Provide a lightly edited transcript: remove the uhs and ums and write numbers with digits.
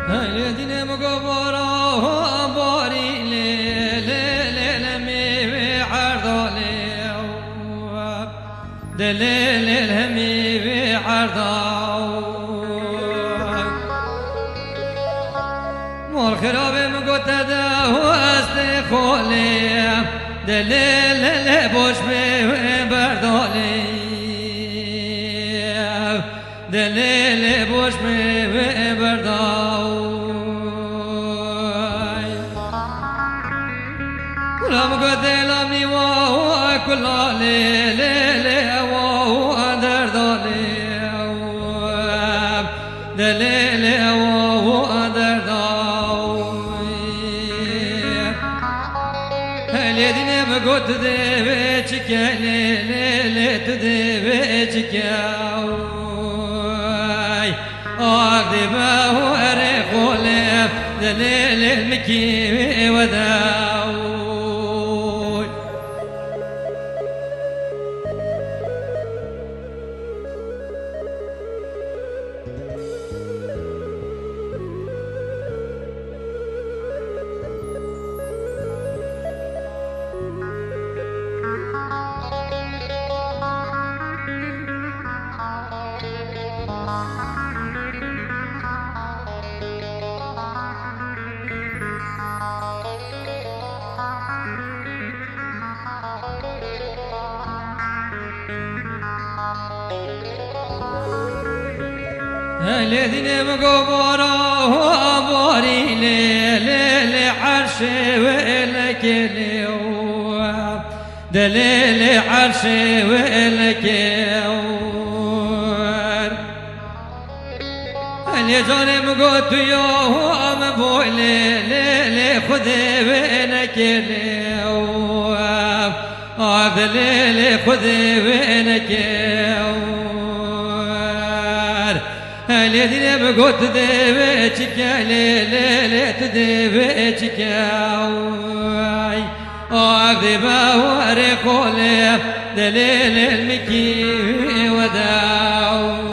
هاي دين مقبرة باري ليل مي عرضالي دليل الهمي بعرضه والخراب مقتدى واستخولي دليل البوش بردولي دليل بوش بردولي كلام قدلامني وهو كل ليلة وهو دردولي دليل وهو دردولي اليدين بقوت دبيتك ليلة تدبيتك أقدم ورقولي دليل المكي وداوي الذين مقبرة باري ليل عرش ولك اليوم دليل عرش ولك اللي جاني مقوت يوم بولي ليل خذ بينك اليوم دليل خذ بينك الذين بقوت ذبيتك ليلة ذبيتك أكذب ورقولي دليل المكي وداوي